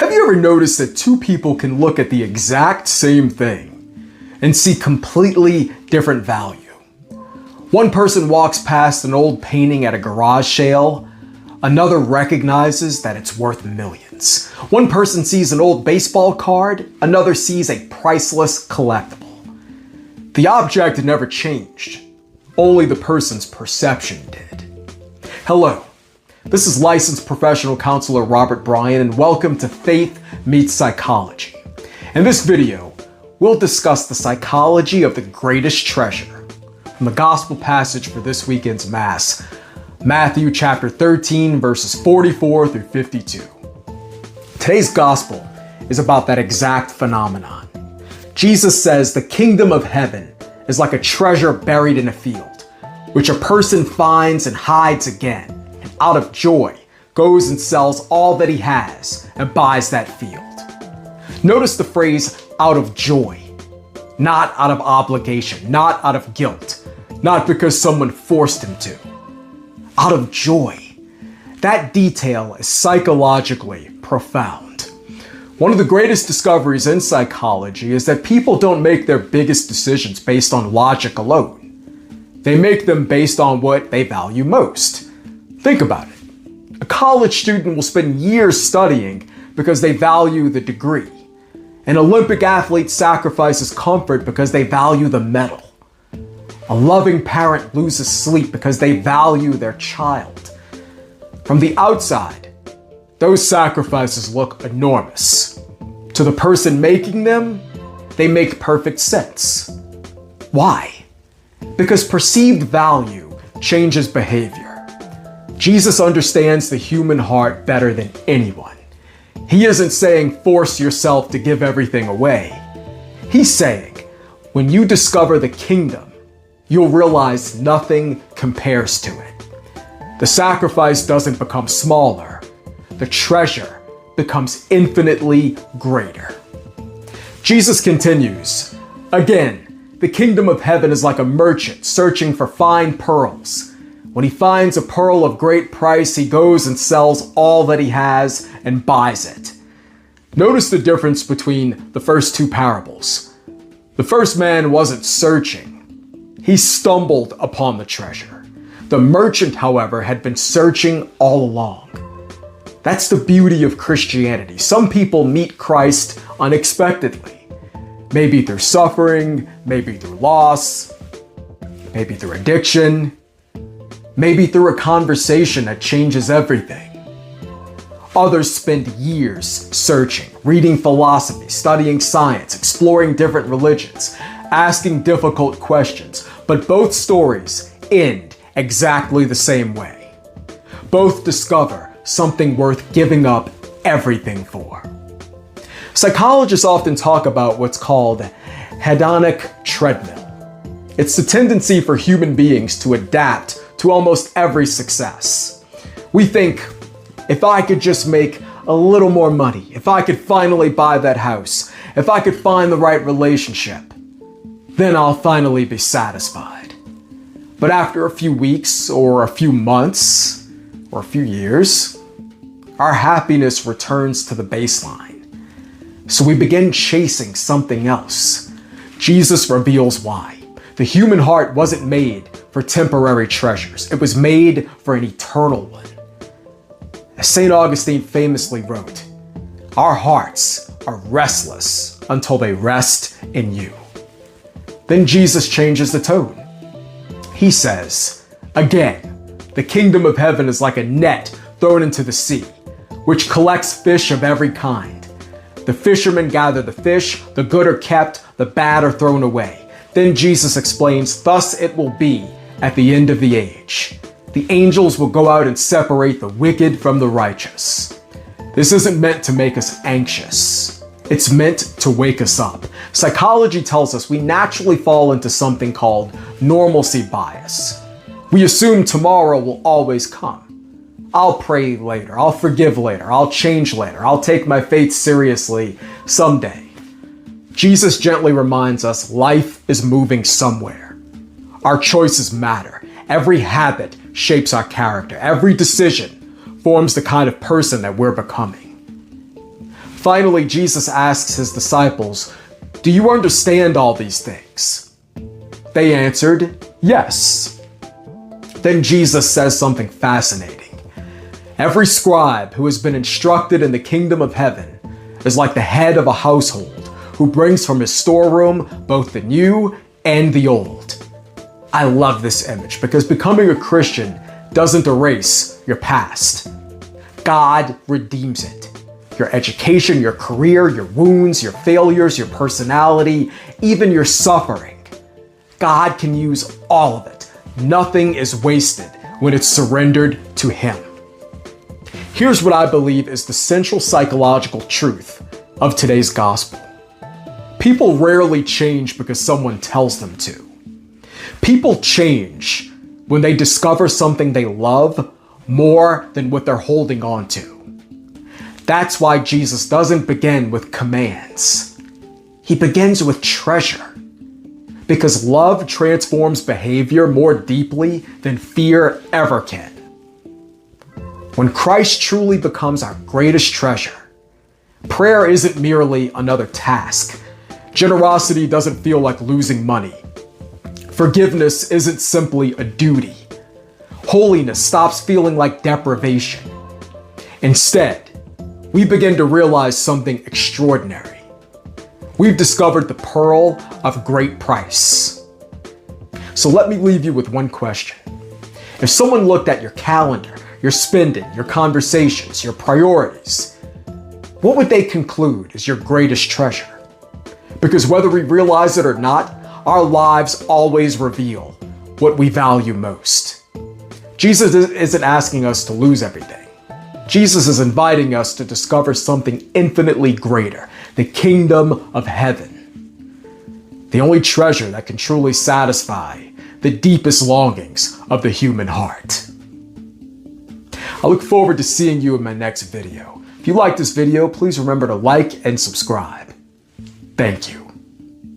Have you ever noticed that two people can look at the exact same thing and see completely different value? One person walks past an old painting at a garage sale. Another recognizes that it's worth millions. One person sees an old baseball card. Another sees a priceless collectible. The object never changed. Only the person's perception did. Hello. This is licensed professional counselor Robert Bryan, and welcome to Faith Meets Psychology. In this video, we'll discuss the psychology of the greatest treasure from the gospel passage for this weekend's Mass, Matthew chapter 13, verses 44 through 52. Today's gospel is about that exact phenomenon. Jesus says the kingdom of heaven is like a treasure buried in a field, which a person finds and hides again. Out of joy, goes and sells all that he has and buys that field. Notice the phrase out of joy, not out of obligation, not out of guilt, not because someone forced him to. Out of joy. That detail is psychologically profound. One of the greatest discoveries in psychology is that people don't make their biggest decisions based on logic alone. They make them based on what they value most. Think about it. A college student will spend years studying because they value the degree. An Olympic athlete sacrifices comfort because they value the medal. A loving parent loses sleep because they value their child. From the outside, those sacrifices look enormous. To the person making them, they make perfect sense. Why? Because perceived value changes behavior. Jesus understands the human heart better than anyone. He isn't saying force yourself to give everything away. He's saying when you discover the kingdom, you'll realize nothing compares to it. The sacrifice doesn't become smaller. The treasure becomes infinitely greater. Jesus continues, again, the kingdom of heaven is like a merchant searching for fine pearls. When he finds a pearl of great price, he goes and sells all that he has and buys it. Notice the difference between the first two parables. The first man wasn't searching. He stumbled upon the treasure. The merchant, however, had been searching all along. That's the beauty of Christianity. Some people meet Christ unexpectedly. Maybe through suffering, maybe through loss, maybe through addiction, maybe through a conversation that changes everything. Others spend years searching, reading philosophy, studying science, exploring different religions, asking difficult questions, but both stories end exactly the same way. Both discover something worth giving up everything for. Psychologists often talk about what's called hedonic treadmill. It's the tendency for human beings to adapt to almost every success. We think, if I could just make a little more money, if I could finally buy that house, if I could find the right relationship, then I'll finally be satisfied. But after a few weeks or a few months or a few years, our happiness returns to the baseline. So we begin chasing something else. Jesus reveals why. The human heart wasn't made for temporary treasures. It was made for an eternal one. As St. Augustine famously wrote, our hearts are restless until they rest in you. Then Jesus changes the tone. He says, again, the kingdom of heaven is like a net thrown into the sea, which collects fish of every kind. The fishermen gather the fish, the good are kept, the bad are thrown away. Then Jesus explains, thus it will be at the end of the age. The angels will go out and separate the wicked from the righteous. This isn't meant to make us anxious. It's meant to wake us up. Psychology tells us we naturally fall into something called normalcy bias. We assume tomorrow will always come. I'll pray later, I'll forgive later, I'll change later, I'll take my faith seriously someday. Jesus gently reminds us life is moving somewhere. Our choices matter. Every habit shapes our character. Every decision forms the kind of person that we're becoming. Finally, Jesus asks his disciples, "Do you understand all these things?" They answered, "Yes." Then Jesus says something fascinating. Every scribe who has been instructed in the kingdom of heaven is like the head of a household who brings from his storeroom both the new and the old. I love this image because becoming a Christian doesn't erase your past. God redeems it. Your education, your career, your wounds, your failures, your personality, even your suffering. God can use all of it. Nothing is wasted when it's surrendered to Him. Here's what I believe is the central psychological truth of today's gospel. People rarely change because someone tells them to. People change when they discover something they love more than what they're holding on to. That's why Jesus doesn't begin with commands. He begins with treasure. Because love transforms behavior more deeply than fear ever can. When Christ truly becomes our greatest treasure, prayer isn't merely another task. Generosity doesn't feel like losing money. Forgiveness isn't simply a duty. Holiness stops feeling like deprivation. Instead, we begin to realize something extraordinary. We've discovered the pearl of great price. So let me leave you with one question. If someone looked at your calendar, your spending, your conversations, your priorities, what would they conclude is your greatest treasure? Because whether we realize it or not, our lives always reveal what we value most. Jesus isn't asking us to lose everything. Jesus is inviting us to discover something infinitely greater, the kingdom of heaven. The only treasure that can truly satisfy the deepest longings of the human heart. I look forward to seeing you in my next video. If you like this video, please remember to like and subscribe. Thank you.